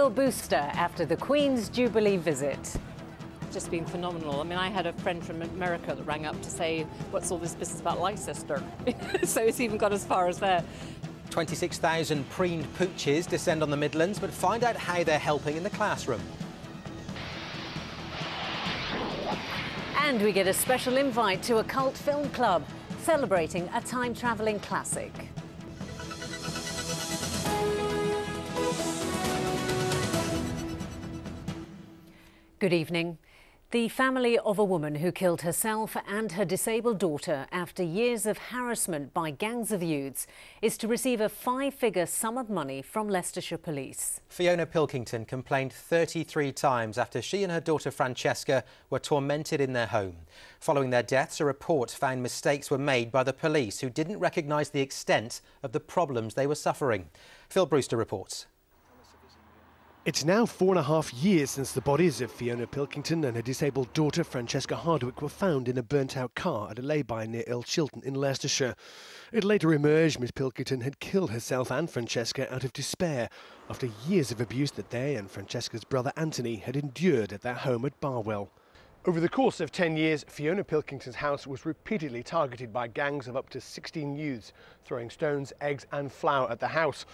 royal booster after the Queen's Jubilee visit. Just been phenomenal. I mean, I had a friend from America that rang up to say, what's all this business about Leicester? So it's even got as far as there. 26,000 preened pooches descend on the Midlands, but find out how they're helping in the classroom. And we get a special invite to a cult film club celebrating a time-travelling classic. Good evening. The family of a woman who killed herself and her disabled daughter after years of harassment by gangs of youths is to receive a 5-figure sum of money from Leicestershire Police. Fiona Pilkington complained 33 times after she and her daughter Francesca were tormented in their home. Following their deaths, a report found mistakes were made by the police, who didn't recognise the extent of the problems they were suffering. Phil Brewster reports. It's now 4.5 years since the bodies of Fiona Pilkington and her disabled daughter Francesca Hardwick were found in a burnt-out car at a lay-by near Earl Chilton in Leicestershire. It later emerged Miss Pilkington had killed herself and Francesca out of despair after years of abuse that they and Francesca's brother Anthony had endured at their home at Barwell. Over the course of 10 years, Fiona Pilkington's house was repeatedly targeted by gangs of up to 16 youths, throwing stones, eggs and flour at the house.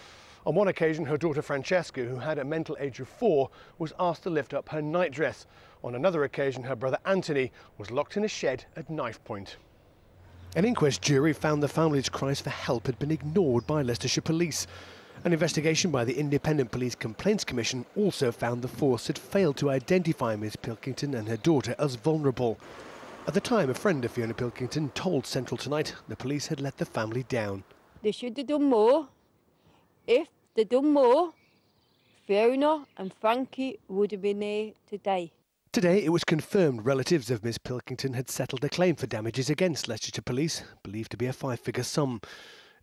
On one occasion, her daughter Francesca, who had a mental age of 4, was asked to lift up her nightdress. On another occasion, her brother Anthony was locked in a shed at knife point. An inquest jury found the family's cries for help had been ignored by Leicestershire Police. An investigation by the Independent Police Complaints Commission also found the force had failed to identify Miss Pilkington and her daughter as vulnerable. At the time, a friend of Fiona Pilkington told Central Tonight the police had let the family down. They should have done more. If they'd done more, Fiona and Frankie would have been here today. Today it was confirmed relatives of Miss Pilkington had settled a claim for damages against Leicestershire Police, believed to be a 5-figure sum.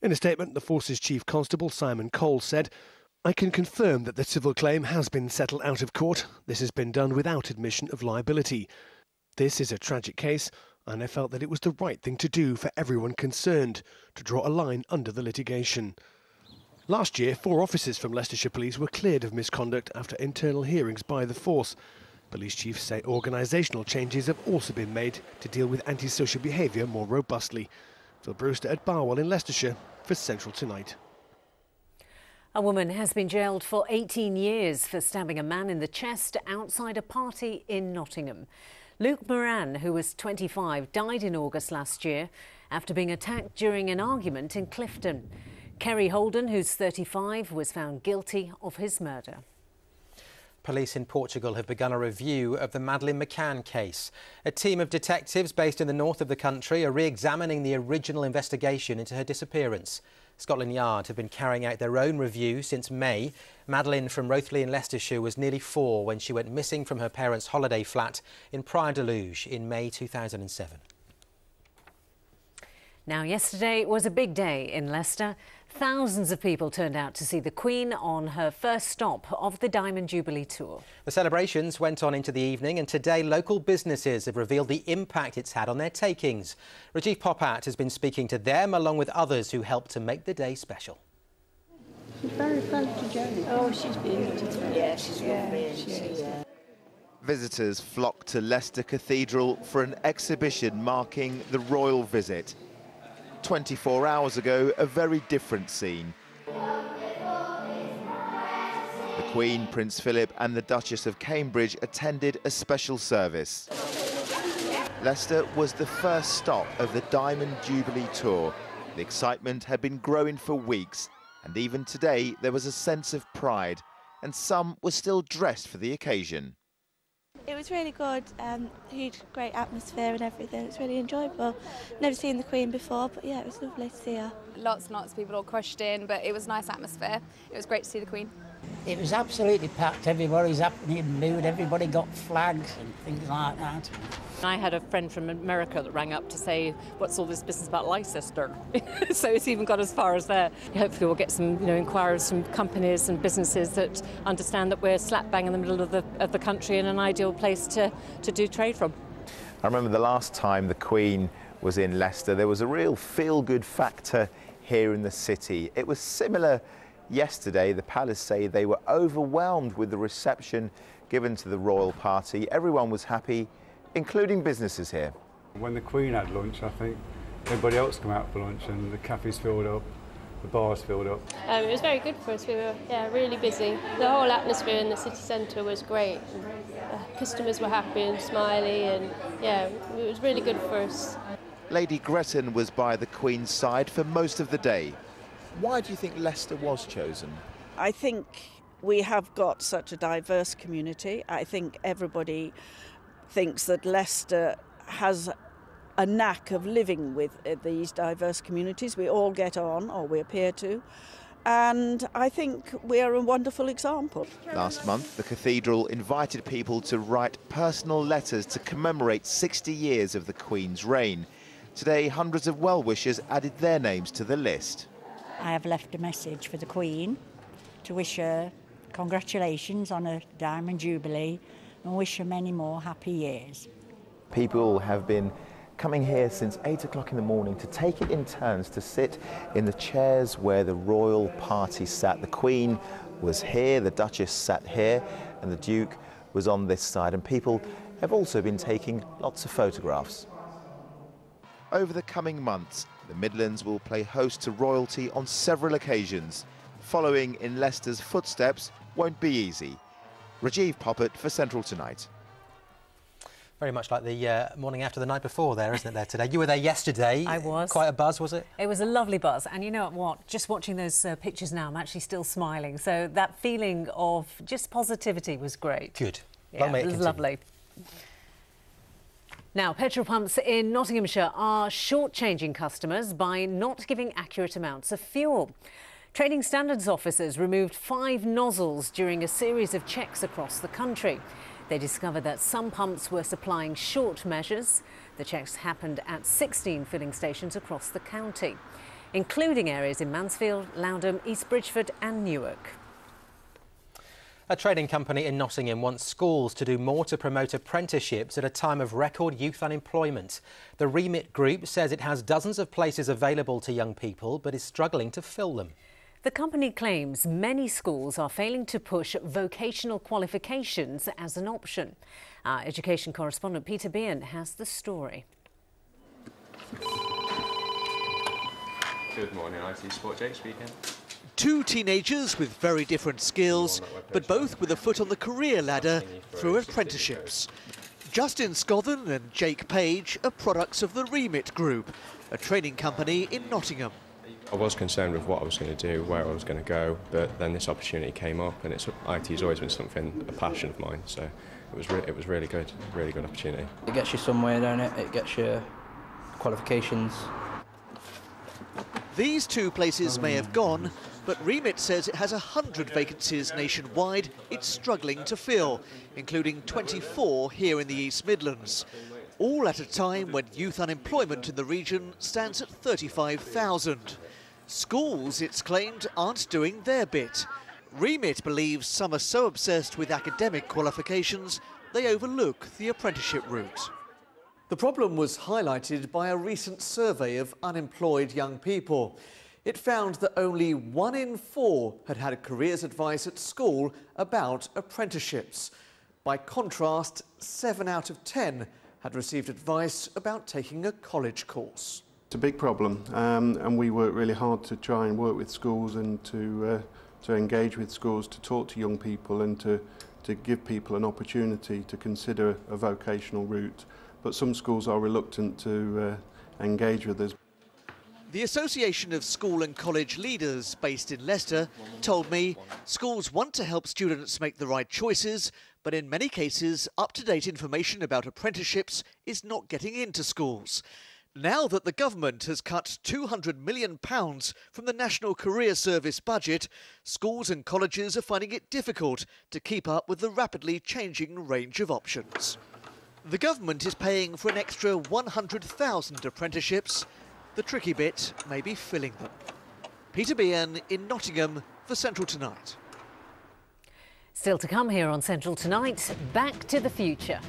In a statement, the force's Chief Constable, Simon Cole, said, "I can confirm that the civil claim has been settled out of court. This has been done without admission of liability. This is a tragic case, and I felt that it was the right thing to do for everyone concerned, to draw a line under the litigation." Last year, 4 officers from Leicestershire Police were cleared of misconduct after internal hearings by the force. Police chiefs say organisational changes have also been made to deal with antisocial behaviour more robustly. Phil Brewster at Barwell in Leicestershire for Central Tonight. A woman has been jailed for 18 years for stabbing a man in the chest outside a party in Nottingham. Luke Moran, who was 25, died in August last year after being attacked during an argument in Clifton. Kerry Holden, who's 35, was found guilty of his murder. Police in Portugal have begun a review of the Madeleine McCann case. A team of detectives based in the north of the country are re-examining the original investigation into her disappearance. Scotland Yard have been carrying out their own review since May. Madeleine from Rothley in Leicestershire was nearly 4 when she went missing from her parents' holiday flat in Praia de Luge in May 2007. Now, yesterday was a big day in Leicester. Thousands of people turned out to see the Queen on her first stop of the Diamond Jubilee tour. The celebrations went on into the evening, and today local businesses have revealed the impact it's had on their takings. Rajiv Popat has been speaking to them along with others who helped to make the day special. She's very photogenic. Oh, she's beautiful. Yeah, she's lovely. Visitors flocked to Leicester Cathedral for an exhibition marking the royal visit. 24 hours ago, a very different scene. The Queen, Prince Philip and the Duchess of Cambridge attended a special service. Leicester was the first stop of the Diamond Jubilee tour. The excitement had been growing for weeks, and even today there was a sense of pride, and some were still dressed for the occasion. It was really good, huge, great atmosphere and everything. It was really enjoyable. Never seen the Queen before, but yeah, it was lovely to see her. Lots and lots of people all crushed in, but it was a nice atmosphere. It was great to see the Queen. It was absolutely packed. Everybody's up in the mood. Everybody got flags and things like that. I had a friend from America that rang up to say, what's all this business about Leicester? So it's even got as far as there. Hopefully we'll get some inquiries from companies and businesses that understand that we're slap bang in the middle of the country and an ideal place to do trade from. I remember the last time the Queen was in Leicester, there was a real feel-good factor here in the city. It was similar Yesterday, the palace say they were overwhelmed with the reception given to the royal party. Everyone was happy, including businesses here. When the Queen had lunch, I think everybody else came out for lunch and the cafes filled up, the bars filled up. It was very good for us. We were really busy. The whole atmosphere in the city centre was great. Customers were happy and smiley, and it was really good for us. Lady Gretton was by the Queen's side for most of the day. Why do you think Leicester was chosen? I think we have got such a diverse community. I think everybody thinks that Leicester has a knack of living with these diverse communities. We all get on, or we appear to, and I think we are a wonderful example. Last month, the cathedral invited people to write personal letters to commemorate 60 years of the Queen's reign. Today, hundreds of well-wishers added their names to the list. I have left a message for the Queen to wish her congratulations on her Diamond Jubilee and wish her many more happy years. People have been coming here since 8 o'clock in the morning to take it in turns to sit in the chairs where the royal party sat. The Queen was here, the Duchess sat here, and the Duke was on this side. And people have also been taking lots of photographs. Over the coming months, the Midlands will play host to royalty on several occasions. Following in Leicester's footsteps won't be easy. Rajiv Poppet for Central Tonight. Very much like the morning after the night before there, isn't it, there today? You were there yesterday. I was. Quite a buzz, was it? It was a lovely buzz. And you know what? Just watching those pictures now, I'm actually still smiling. So that feeling of just positivity was great. Good. Yeah, it was lovely. Now, petrol pumps in Nottinghamshire are shortchanging customers by not giving accurate amounts of fuel. Trading standards officers removed 5 nozzles during a series of checks across the country. They discovered that some pumps were supplying short measures. The checks happened at 16 filling stations across the county, including areas in Mansfield, Loudham, East Bridgford and Newark. A trading company in Nottingham wants schools to do more to promote apprenticeships at a time of record youth unemployment. The Remit Group says it has dozens of places available to young people but is struggling to fill them. The company claims many schools are failing to push vocational qualifications as an option. Our education correspondent Peter Bean has the story. Good morning, IT Sport. Jake speaking. 2 teenagers with very different skills, but both with a foot on the career ladder through apprenticeships. Justin Scothen and Jake Page are products of the Remit Group, a training company in Nottingham. I was concerned with what I was going to do, where I was going to go, but then this opportunity came up, and IT's always been something, a passion of mine, so it was really good opportunity. It gets you somewhere, don't it? It gets you qualifications. These 2 places may have gone, but Remit says it has 100 vacancies nationwide it's struggling to fill, including 24 here in the East Midlands. All at a time when youth unemployment in the region stands at 35,000. Schools, it's claimed, aren't doing their bit. Remit believes some are so obsessed with academic qualifications they overlook the apprenticeship route. The problem was highlighted by a recent survey of unemployed young people. It found that only 1 in 4 had had careers advice at school about apprenticeships. By contrast, 7 out of 10 had received advice about taking a college course. It's a big problem, and we work really hard to try and work with schools and to engage with schools, to talk to young people and to give people an opportunity to consider a vocational route. But some schools are reluctant to engage with us. The Association of School and College Leaders, based in Leicester, told me schools want to help students make the right choices, but in many cases, up-to-date information about apprenticeships is not getting into schools. Now that the government has cut £200 million from the National Career Service budget, schools and colleges are finding it difficult to keep up with the rapidly changing range of options. The government is paying for an extra 100,000 apprenticeships. The tricky bit may be filling them. Peter Bean in Nottingham for Central Tonight. Still to come here on Central Tonight, Back to the Future.